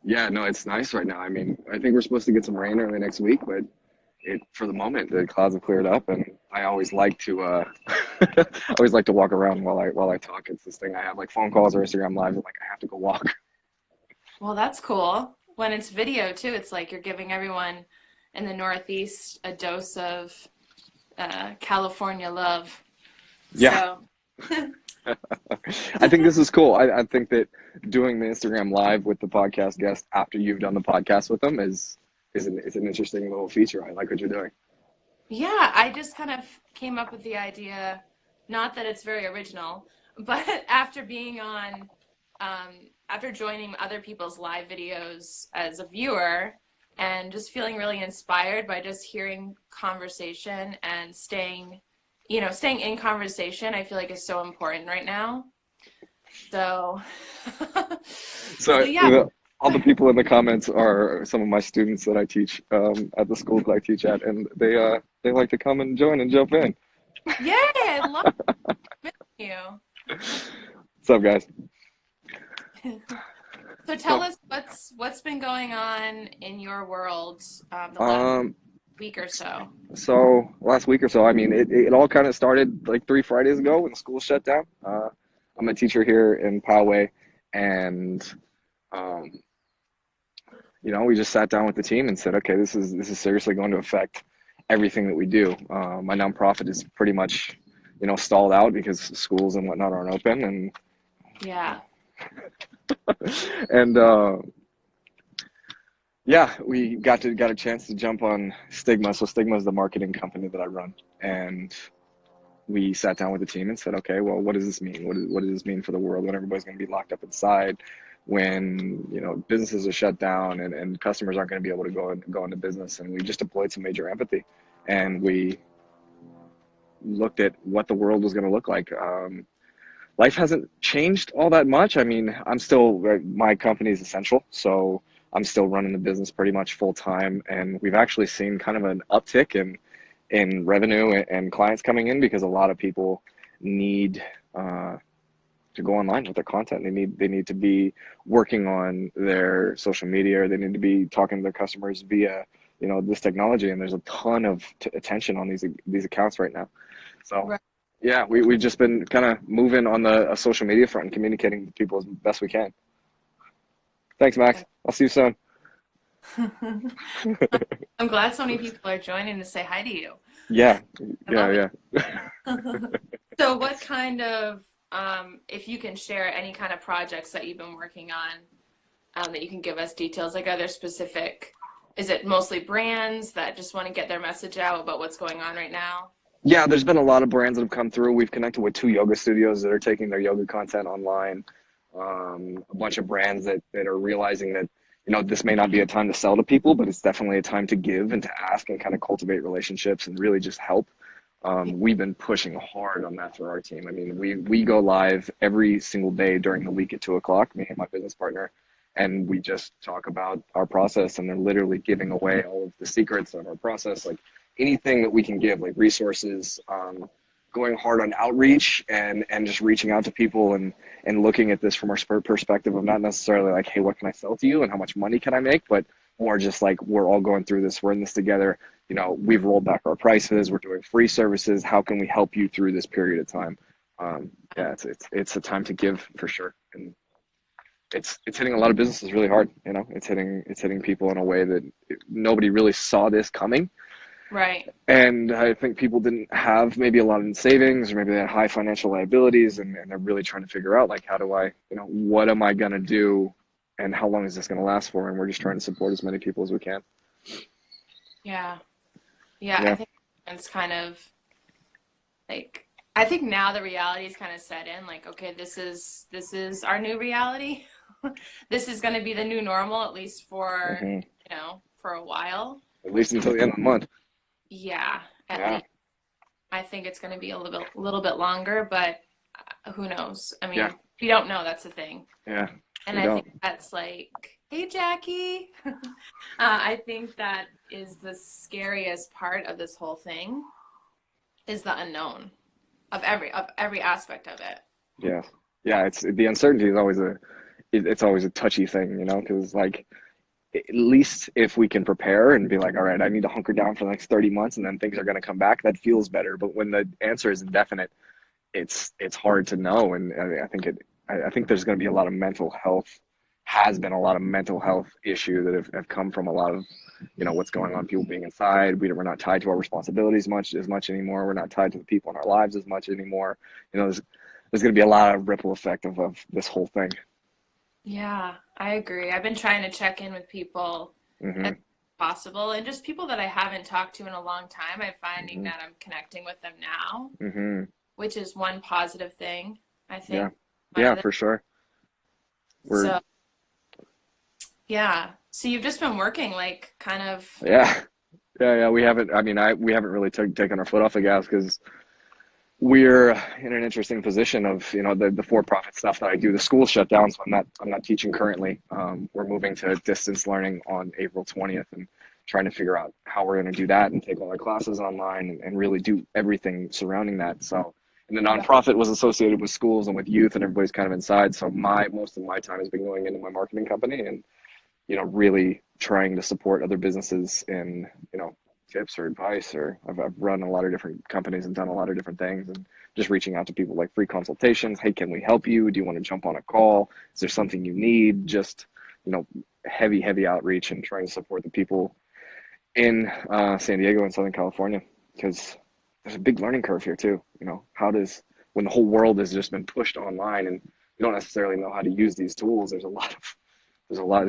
Yeah, no, it's nice right now. I mean, I think we're supposed to get some rain early next week, but for the moment the clouds have cleared up, and I always like to I always like to walk around while I talk. It's this thing I have, like phone calls or Instagram lives. I'm like, I have to go walk. Well, that's cool. When it's video too, it's like you're giving everyone in the Northeast a dose of California love. Yeah, So, I think this is cool. I think that doing the Instagram live with the podcast guest after you've done the podcast with them is an interesting little feature. I like what you're doing. yeah, I just kind of came up with the idea, not that it's very original, but after being on, after joining other people's live videos as a viewer and just feeling really inspired by just hearing conversation and staying in conversation, I feel like is so important right now. So, so So yeah, all the people in the comments are some of my students that I teach at the school that I teach at, and they like to come and join and jump in. yay, I love you. What's up, guys? So tell So, us what's been going on in your world the last um, week or so. so last week or so, I mean, it all kind of started like 3 Fridays ago when the school shut down. I'm a teacher here in Poway, and um, we just sat down with the team and said, okay, this is seriously going to affect everything that we do. My nonprofit is pretty much, stalled out because schools and whatnot aren't open, Yeah. and yeah, we got a chance to jump on Stigma. So Stigma is the marketing company that I run, and we sat down with the team and said, okay, well, what does this mean? What does this mean for the world when everybody's going to be locked up inside, when businesses are shut down and customers aren't going to be able to go into business? And we just deployed some major empathy, and we looked at what the world was going to look like. Life hasn't changed all that much. I mean, my company is essential, so I'm still running the business pretty much full time, and we've actually seen kind of an uptick in revenue and clients coming in because a lot of people need to go online with their content. They need to be working on their social media, or they need to be talking to their customers via this technology, and there's a ton of attention on these accounts right now. So Right. yeah, we've just been kind of moving on the social media front and communicating with people as best we can. Thanks, Max. I'll see you soon. I'm glad so many people are joining to say hi to you. Yeah, I love yeah, yeah. it. So what kind of if you can share any kind of projects that you've been working on that you can give us details, like are there specific, is it mostly brands that just want to get their message out about what's going on right now? Yeah, there's been a lot of brands that have come through. We've connected with 2 yoga studios that are taking their yoga content online. A bunch of brands that are realizing that, this may not be a time to sell to people, but it's definitely a time to give and to ask and kind of cultivate relationships and really just help. We've been pushing hard on that for our team. I mean, we go live every single day during the week at 2 o'clock, me and my business partner, and we just talk about our process, and they're literally giving away all of the secrets of our process, like anything that we can give, like resources, going hard on outreach and just reaching out to people and looking at this from our perspective of not necessarily like, hey, what can I sell to you and how much money can I make, but more just like, we're all going through this, we're in this together. We've rolled back our prices, we're doing free services, how can we help you through this period of time? Yeah, it's a time to give for sure, and it's hitting a lot of businesses really hard. It's hitting people in a way that nobody really saw this coming, Right. and I think people didn't have maybe a lot in savings, or maybe they had high financial liabilities, and they're really trying to figure out, like, how do I, what am I going to do, and how long is this going to last for? And we're just trying to support as many people as we can. Yeah. Yeah, I Yeah. think it's kind of like I think now the reality is kind of set in, like, okay, this is our new reality. This is going to be the new normal, at least Hmm. for a while. At least until the end of the month. Yeah, at Yeah. least. I think it's going to be a little bit longer, but who knows? I Yeah. mean, we don't know, that's the thing. Yeah. And We I think don't. that's like, hey, Jackie. I think that is the scariest part of this whole thing is the unknown of every aspect of it. Yeah. Yeah. It's the uncertainty is always it's always a touchy thing, you know, because like at least if we can prepare and be like, all right, I need to hunker down for the next 30 months and then things are going to come back, that feels better. But when the answer is indefinite, it's hard to know. And I think there's going to be a lot of mental health, has been a lot of mental health issues that have come from a lot of, you know, what's going on, people being inside. We're not tied to our responsibilities as much anymore. We're not tied to the people in our lives as much anymore. You know, there's going to be a lot of ripple effect of this whole thing. Yeah, I agree. I've been trying to check in with people as Hmm. possible and just people that I haven't talked to in a long time. I'm finding Hmm. that I'm connecting with them now, Hmm. which is one positive thing, I Yeah. think. One Yeah, of the for sure. We're, so yeah. So you've just been working like kind of yeah. Yeah, we haven't, I mean, we haven't really taken our foot off the gas because we're in an interesting position of, you know, the for-profit stuff that I do. The school shut down, so I'm not teaching currently. We're moving to distance learning on April 20th and trying to figure out how we're going to do that and take all our classes online and really do everything surrounding that. So, and the right. nonprofit was associated with schools and with youth, and everybody's kind of inside. So most of my time has been going into my marketing company and, you know, really trying to support other businesses in, you know, tips or advice, or I've run a lot of different companies and done a lot of different things, and just reaching out to people, like free consultations. Hey, can we help you? Do you want to jump on a call? Is there something you need? Just, you know, heavy outreach and trying to support the people in San Diego and Southern California, because there's a big learning curve here too. You know, when the whole world has just been pushed online and you don't necessarily know how to use these tools, there's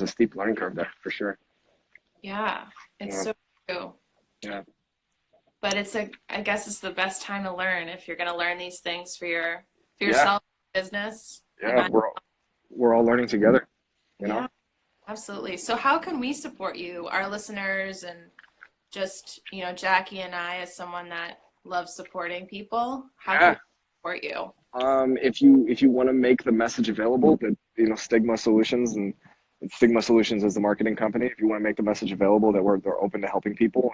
a steep learning curve there for sure. Yeah, it's Yeah, so true. yeah, But I guess it's the best time to learn if you're going to learn these things for yeah, yourself, business. You yeah. might, We're all learning together. You know. yeah, absolutely. So how can we support you, our listeners, and just, Jackie and I as someone that loves supporting people, how can we Yeah. support you? If you want to make the message available that, you know, Stigma Solutions, and Stigma Solutions is the marketing company. If you want to make the message available that they're open to helping people,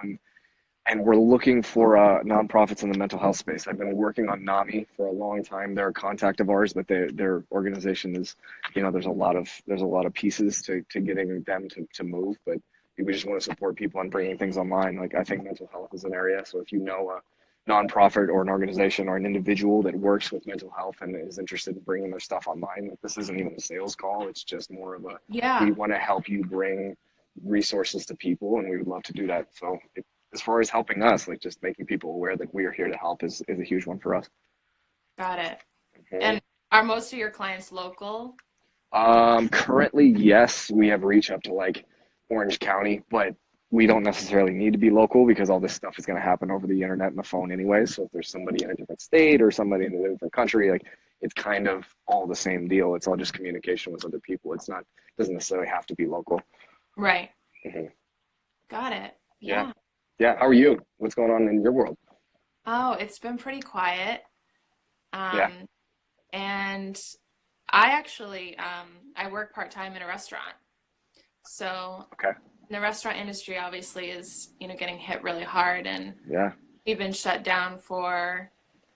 and we're looking for nonprofits in the mental health space. I've been working on NAMI for a long time. They're a contact of ours, but their organization is, you know, there's a lot of pieces to getting them to move. But we just want to support people on bringing things online. Like, I think mental health is an area. So if you know a nonprofit or an organization or an individual that works with mental health and is interested in bringing their stuff online, like, this isn't even a sales call. It's just more of we Yeah, want to help you bring resources to people, and we would love to do that. So as far as helping us, like just making people aware that we are here to help is a huge one for us. got it. Okay. And are most of your clients local? Currently, yes, we have reach up to like Orange County, but we don't necessarily need to be local because all this stuff is going to happen over the internet and the phone anyway. So if there's somebody in a different state or somebody in a different country, like, it's kind of all the same deal. It's all just communication with other people. Doesn't necessarily have to be local. Right. Hmm. Got it. Yeah. Yeah. Yeah. How are you? What's going on in your world? Oh, it's been pretty quiet. Yeah. Um, and I actually I work part-time in a restaurant. So Okay. the restaurant industry obviously is, getting hit really hard, and Yeah. we've been shut down for,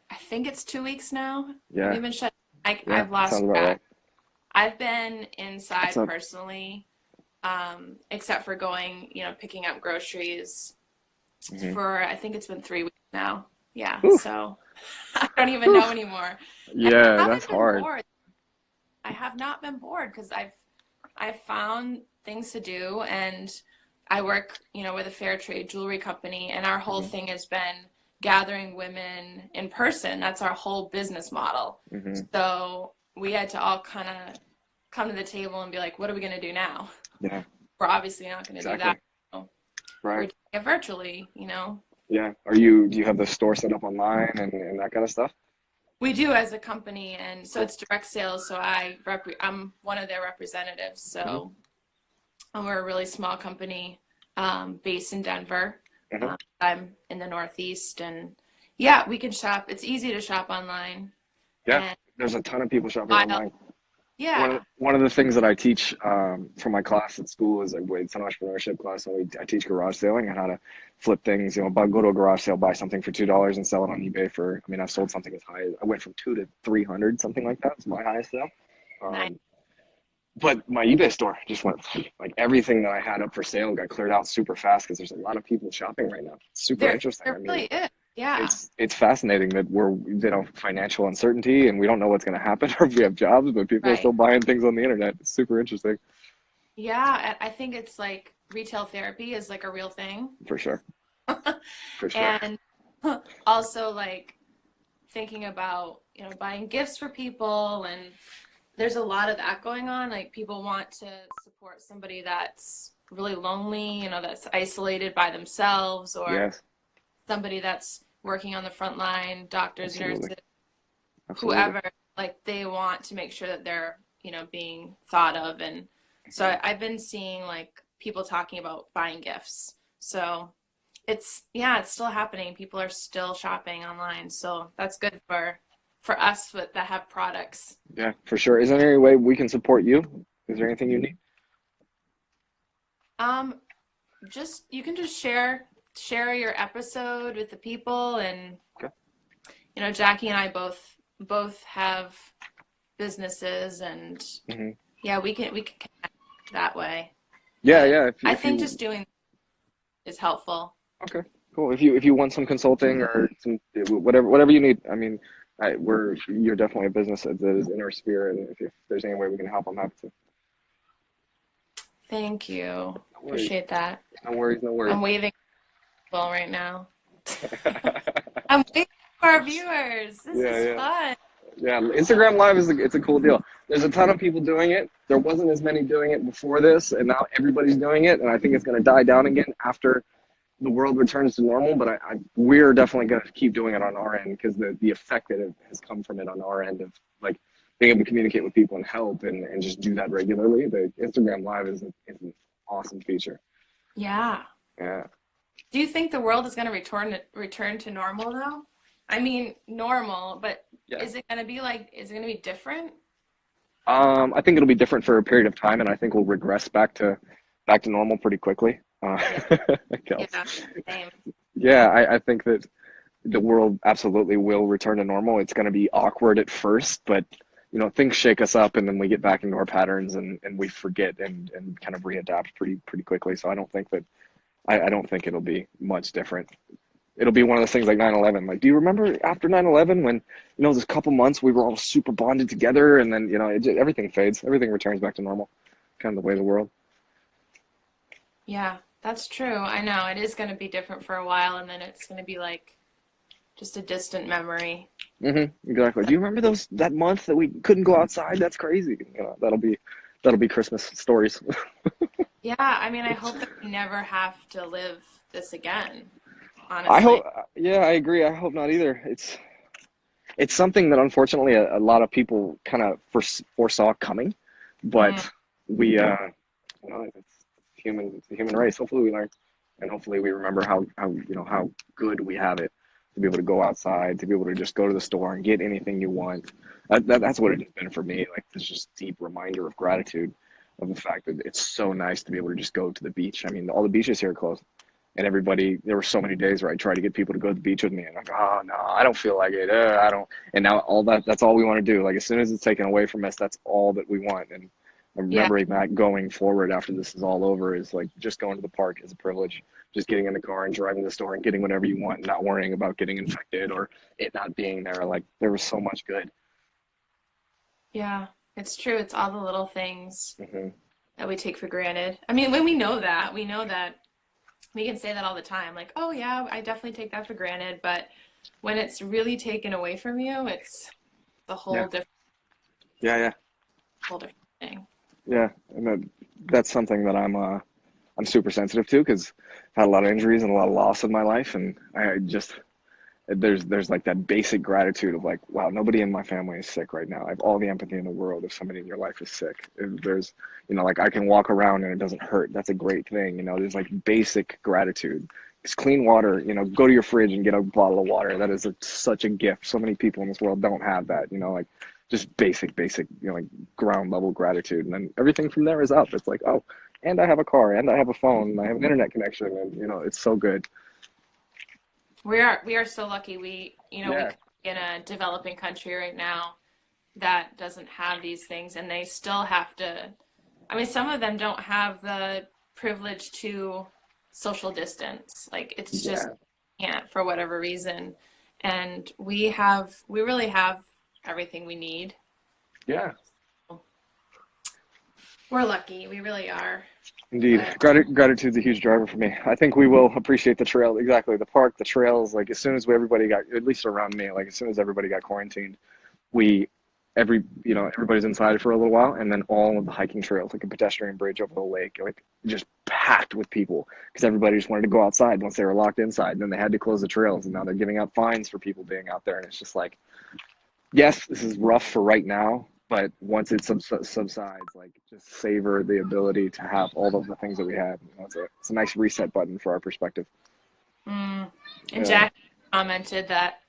I think it's 2 weeks now. Yeah. We've been shut. Yeah. I've That lost sounds about track. right. I've been That's inside not. personally, except for going, picking up groceries Hmm. for, I think it's been 3 weeks now. Yeah, Oof. so I don't even know Oof. anymore. And I Yeah, that's haven't been hard. bored. I have not been bored because I've found things to do, and I work, with a fair trade jewelry company, and our whole Hmm. thing has been gathering women in person. That's our whole business model. Hmm. So we had to all kind of come to the table and be like, what are we going to do now? Yeah, We're obviously not going to do that. exactly. So we're Right. doing it virtually. Yeah. Do you have the store set up online and that kind of stuff? We do as a company, and so Cool. it's direct sales. So I'm one of their representatives. Hmm. So we're a really small company based in Denver. Hmm. I'm in the Northeast, and yeah, we can shop. It's easy to shop online, Yeah. and There's a ton of people shopping while online. yeah, One of the things that I teach for my class at school is it's an entrepreneurship class, and I teach garage selling and how to flip things. You know, go to a garage sale, buy something for $2, and sell it on eBay for. I mean, I've sold something as high as I went from 2 to 300, something like that. It's my highest sale. nice. Um, but my eBay store just went like everything that I had up for sale got cleared out super fast because there's a lot of people shopping right now. It's super interesting. I There mean, really is. Yeah. it's fascinating that we're financial uncertainty and we don't know what's going to happen or if we have jobs, but people are Right. still buying things on the internet. It's super interesting. Yeah. I think it's like retail therapy is like a real thing. For sure. For sure. And also like thinking about, buying gifts for people, and there's a lot of that going on. Like people want to support somebody that's really lonely, that's isolated by themselves, or Yes, somebody that's working on the front line, doctors, absolutely. nurses, Absolutely. whoever, like they want to make sure that they're, being thought of. And so I've been seeing like people talking about buying gifts. So it's still happening. People are still shopping online. So that's good for us that have products. Yeah, for sure. Is there any way we can support you? Is there anything you need? Um, just you can just share your episode with the people, and Okay. Jackie and I both have businesses, and Hmm. yeah, we can connect that way. Yeah, But yeah. I If think you just doing is helpful. Okay, cool. If you want some consulting or some whatever you need, I mean, you're definitely a business that is in our sphere, and if there's any way we can help, I'm happy to. Thank you. No worries. Appreciate that. No worries. No worries. I'm waving well right now. I'm waiting for our viewers. This Yeah, is yeah. fun. Yeah, Instagram Live it's a cool deal. There's a ton of people doing it. There wasn't as many doing it before this, and now everybody's doing it. And I think it's going to die down again after the world returns to normal. But we're definitely going to keep doing it on our end because the effect that it has come from it on our end of like being able to communicate with people and help and just do that regularly. The Instagram Live is an awesome feature. Yeah. Yeah. Do you think the world is going to return to normal though? I mean, normal, but Yeah. is it going to be different? I think it'll be different for a period of time, and I think we'll regress back to normal pretty quickly. Yeah. Kels. Yeah. Same. Yeah, I think that the world absolutely will return to normal. It's going to be awkward at first, but things shake us up, and then we get back into our patterns, and we forget and kind of readapt pretty quickly. So I don't think it'll be much different. It'll be one of those things like 9/11. Like, do you remember after 9/11 when this couple months we were all super bonded together, and then everything fades, everything returns back to normal, kind of the way of the world. Yeah, that's true. I know it is going to be different for a while, and then it's going to be like just a distant memory. Exactly. Do you remember that month that we couldn't go outside? That's crazy. That'll be Christmas stories. Yeah, I mean, I hope that we never have to live this again, I hope. honestly. Yeah, I agree. I hope not either. It's something that unfortunately a lot of people kind of foresaw coming, Mm, but we it's the human race. Hopefully we learn, and hopefully we remember how good we have it to be able to go outside, to be able to just go to the store and get anything you want. That's what it has been for me. Like this just deep reminder of gratitude, of the fact that it's so nice to be able to just go to the beach. I mean, all the beaches here are closed. And there were so many days where I tried to get people to go to the beach with me, and I'm like, oh no, I don't feel like it. I don't. And now that's all we want to do. Like as soon as it's taken away from us, that's all that we want. And I'm yeah, remembering that going forward after this is all over is like just going to the park is a privilege. Just getting in the car and driving to the store and getting whatever you want, and not worrying about getting infected or it not being there. Like there was so much good. yeah, it's true. It's all the little things Hmm. that we take for granted. I mean, when we know that we can say that all the time, like, oh yeah, I definitely take that for granted. But when it's really taken away from you, it's a Yeah, yeah, yeah, whole different thing. yeah. And that's something that I'm super sensitive to because I've had a lot of injuries and a lot of loss in my life, and I just there's like that basic gratitude of like, wow, nobody in my family is sick right now. I have all the empathy in the world if somebody in your life is sick. If there's, like I can walk around and it doesn't hurt. That's a great thing. There's like basic gratitude. It's clean water. Go to your fridge and get a bottle of water. That is such a gift. So many people in this world don't have that. Like just basic, like ground level gratitude. And then everything from there is up. It's like, oh, and I have a car and I have a phone and I have an internet connection and it's so good. We are so lucky. We Yeah. could be in a developing country right now that doesn't have these things, and they still have to I mean, some of them don't have the privilege to social distance. Like it's just Yeah. can't for whatever reason. And we really have everything we need. Yeah. We're lucky. We really are. Indeed. But Gratitude's a huge driver for me. I think we will appreciate the trail. Exactly. The park, the trails, like as soon as everybody got, at least around me, like as soon as everybody got quarantined, we, everybody's inside for a little while. And then all of the hiking trails, like a pedestrian bridge over the lake, like just packed with people because everybody just wanted to go outside once they were locked inside. And then they had to close the trails. And now they're giving out fines for people being out there. And it's just like, yes, this is rough for right now, but once it subsides, like just savor the ability to have all of the things that we had. It's a nice reset button for our perspective. mm. And Yeah, Jack commented that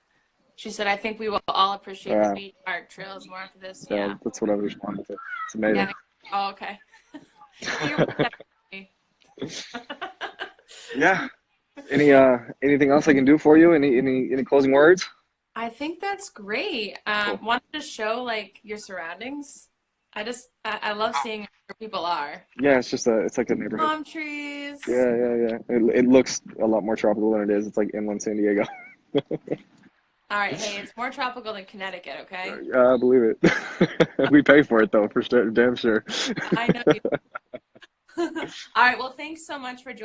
she said, "I think we will all appreciate the yeah, beach park trails more after this." yeah. Yeah. That's what I was responding to. It's Yeah. amazing. Oh, okay. You're definitely. Yeah. Anything else I can do for you? Any closing words? I think that's great. Cool. Wanted to show like your surroundings. I love seeing where people are. Yeah, it's like a neighborhood. Palm trees. Yeah, yeah, yeah. It looks a lot more tropical than it is. It's like inland San Diego. All right, hey, it's more tropical than Connecticut, okay? I believe it. We pay for it though, for sure, damn sure. I know you. All right, well, thanks so much for joining.